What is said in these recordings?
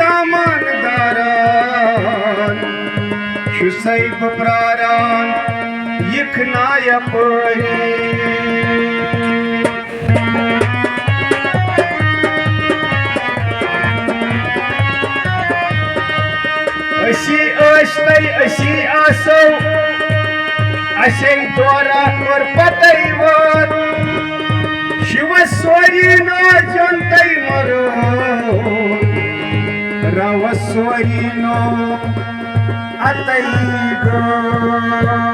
दामन दारान शुसैब प्रारान यखना यपरी असी आसो असे द्वारा और पतई वात शिव सोरी न जनतई मरो रव सोरी न अतई गो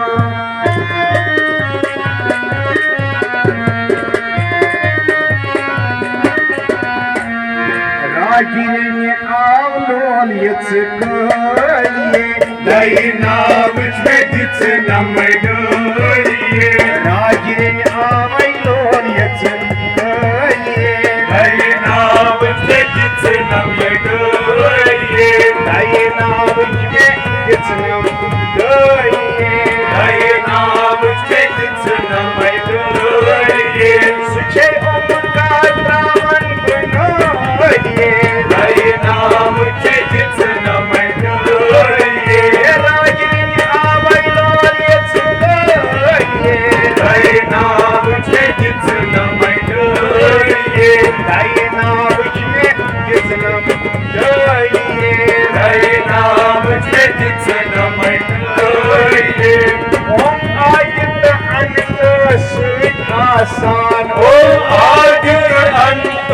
रागिने आवलोल यचकलिये दैना विचमेदिच नमडोलिये रागिने आवलोल यचकलिये दैना विचमेदिच नमडोलिये दैना विचमेदिच नमडोलिये दैना विचमेदिच नमडोलिये सुचे ओमका ब्राह्मण बनोलिये दैना विचमेदिच नमडोलिये रागिने आवलोल यचकलिये दैना विचमेदिच नमडोलिये दैना विचमेदिच नमडोलिये दैना विचमेदिच नमडोलिये ओम आदित्य अनंत सुत आसान ओम आदित्य अनंत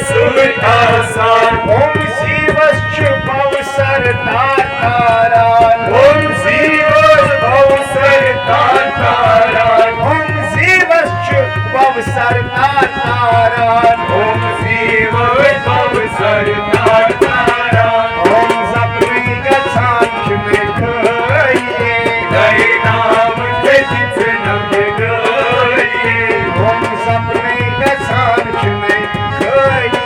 सुत आसान ओम शिवश्च भवसर तारान ओम शिवश्च भवसर तारान ओम शिवश्च भवसर तारान ओम शिवश्च भवसर तारान ओम सप्तमी गच्छांच में खये दैना विचमेदिच नमडोलिये ओम सप्तमी गच्छांच में खये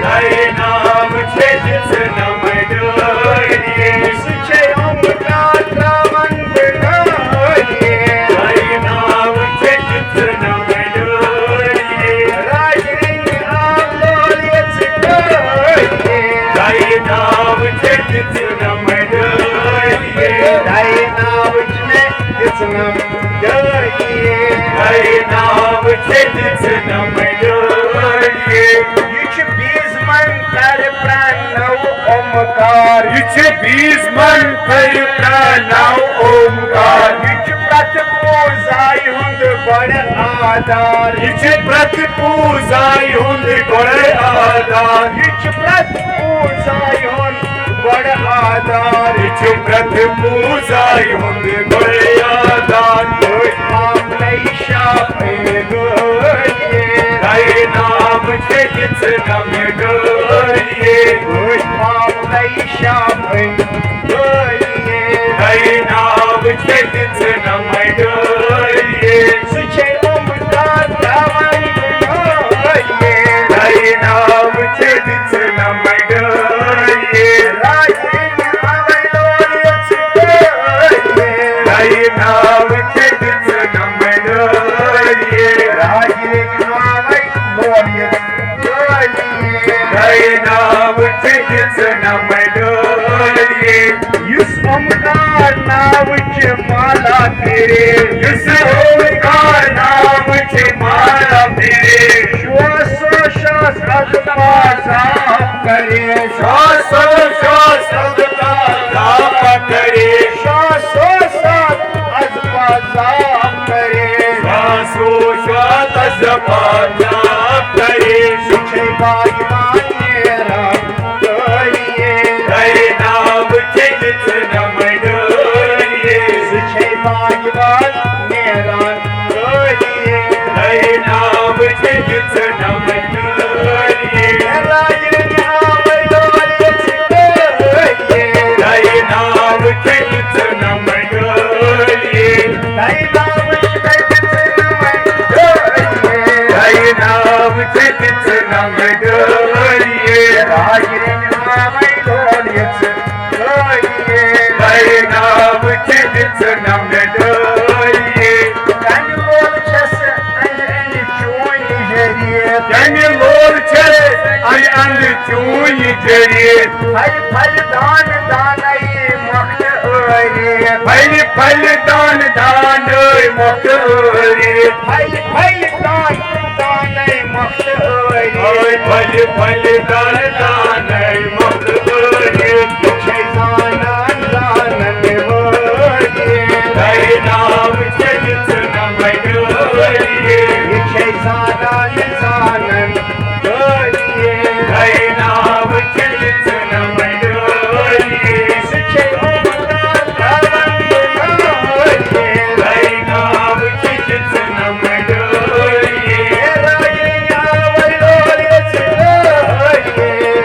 दैना विचमेदिच नमडोलिये सुचे ओमकार ब्राह्मण बनोलिये दैना विचमेदिच नमडोलिये रागिने आवलोल यचकलिये दैना विचमेदिच नमडोलिये दैना विचमेदिच नमडोलिये दैना विचमेदिच नमडोलिये युच बीज मन कर प्रणव ओमकार युच बीज मन कर प्रणव ओमकार युच प्रत पूजाय हुंद बड़ आधार युच प्रत पूजाय हुंद बड़ आधार युच प्रत पूजाय हुंद बड़ आधार युच प्रत पूजाय हुंद बड़ आधार आम नहीं शापे गोलिये दैना विचमेदिच नमडोलिये आम नहीं शापे गोलिये दैना विचमेदिच नमडोलिये सुचे ओमकार ब्राह्मण बनोलिये दैना विचमेदिच नमडोलिये रागिने आवलोल यचकलिये दैना विचमेदिच नमडोलिये रागिने आवलोल यचकलिये दैना विचमेदिच नमडोलिये युस ओमकार नावच माला तेरे युस ओमकार नावच माला तेरे श्वासोश्वास अगता जाप करे श्वासोश्वास अगता जाप करे श्वासोश्वास अगता जाप करे श्वासोश्वास अगता जाप करे सुचे भाग्यवान मेरा डोलिये दैना विचमेदिच नमडोलिये सुचे भाग्यवान मेरा डोलिये दैना विचमेदिच नमडोलिये रागिने आवलोल यचकलिये दैना विचमेदिच नमडोलिये दैना विचमेदिच नमडोलिये चूई जरित फल फल दान दानई मक्त रे फल दान दान मक्त रे फल दान दानई मक्त रे फल दान दानई मक्त रे छे जानन जानन रे नाम चलित नमन रे छे जानन जानन रे नाम चलित नमन रे छे ओमकार भवन रे नाम चलित नमन रे राजया वलोरे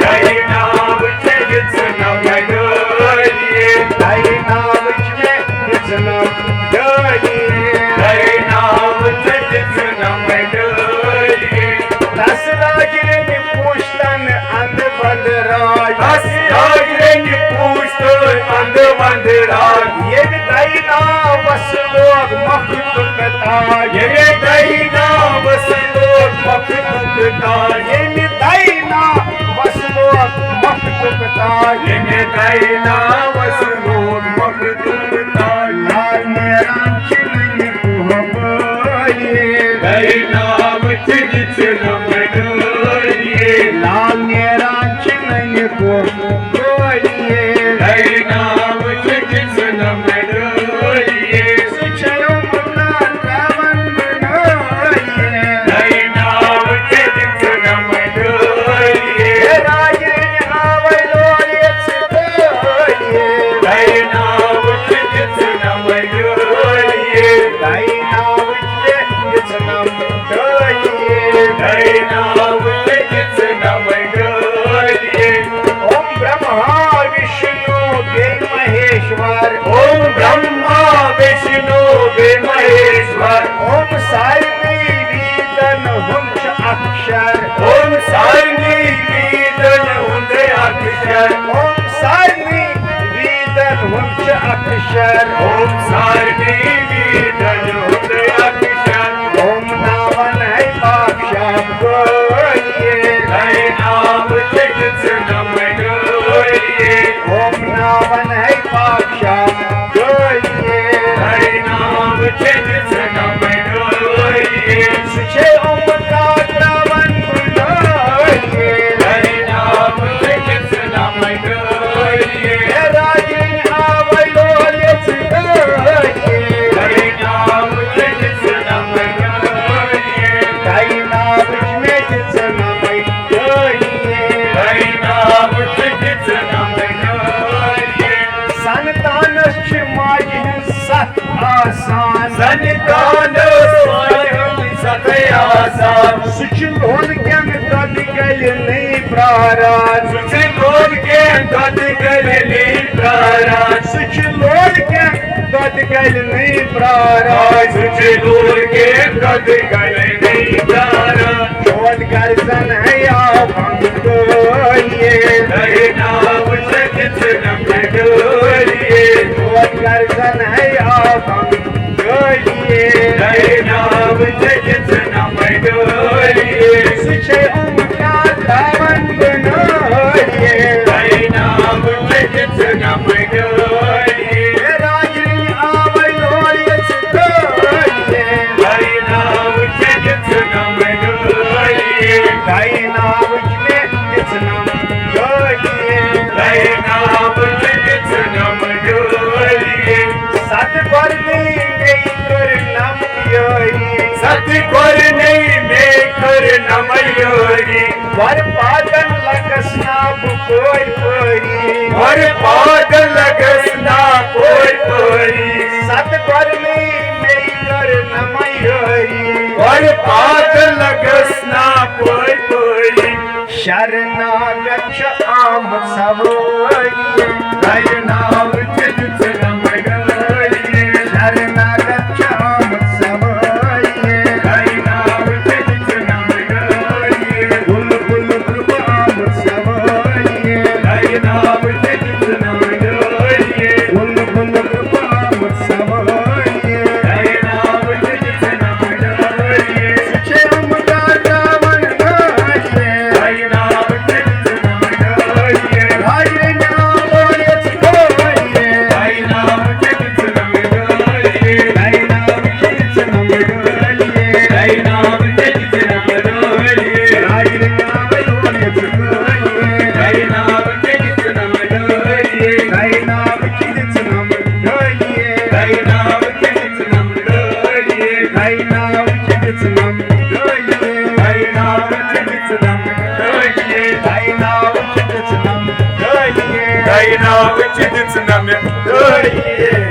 रे नाम चलित नमन रे नाम चलित नमन रे नाम चलित नमन रे दस राजन पूछतन अंध बंद राज दस राजन पूछतन अंध बंद राज ये दैना बस लोग मखलूक ताज ये दैना बस लोग मखलूक ताज ये दैना बस लोग मखलूक ताज ये दैना बस लोग मखलूक ताज लाल मेरा चिन्ह कुहबोये दैनाम चिन्ह नमन लाल मेरा चिन्ह कुहबोये दैनाम चिन्ह नमन सुचयो मुन्ना रावण मनोये दैनाम चिन्ह नमन राजन आवलोरे चितोये दैनाम चिन्ह नमन दैनाम चिन्ह दैनाम चिन्ह नमन ओम ब्रह्मा विष्णु वे महेश्वर ओम ब्रह्मा विष्णु वे महेश्वर ओम सारणी वीदन हुंच अक्षर ओम सारणी वीदन हुंच अक्षर ओम सारणी वीदन हुंच अक्षर ओम सारणी वीदन हुंच अक्षर ओम नावन है पाक्षाम गोये नाम चिन्ह नमन ओम नावन है पाक्षाम गोये नाम चिन्ह नमन सुचे ओमकार रावण मनोये नाम चिन्ह नमन राजन आवलोरे चितोये नाम चिन्ह नमन दैनाम चिन्ह नमन दैनाम चिन्ह नमन संतानश्च मायिन सत आसान संतान सत आसान सुच लोन क्या दद गल नहीं प्रारान सुच लोन के दद गल नहीं प्रारान सुच लोन के दद गल नहीं प्रारान सुच लोन के दद गल नहीं प्रारान चोट गर्जन है या भंगोये नाम चिन्ह नमन चोट गर्जन है या भंगोये नाम चिन्ह नमन सुचे ओमकार रावण मनोये नाम चिन्ह नमन राजन आवलोरे चितोये नाम चिन्ह नमन दैनाम चिन्ह नमन सतगुर नहीं कर नम योरी सतगुर नहीं कर नम योरी वर पादन लगसना कोई पोरी वर पादन लगसना कोई पोरी सतगुर नहीं कर नम योरी वर पादन लगसना कोई पोरी शरणागच्छ आम सवोये दैनाम चिन्ह नमन शरणागच्छ आम सवोये दैनाम चिन्ह नमन बुल बुल कृप आम सवोये दैनाम चिन्ह नमन बुल बुल कृप आम सवोये दैनाम चिन्ह नमन सुचे ओमकार रावण मनोये दैनाम चिन्ह नाव दिसना में डोरिए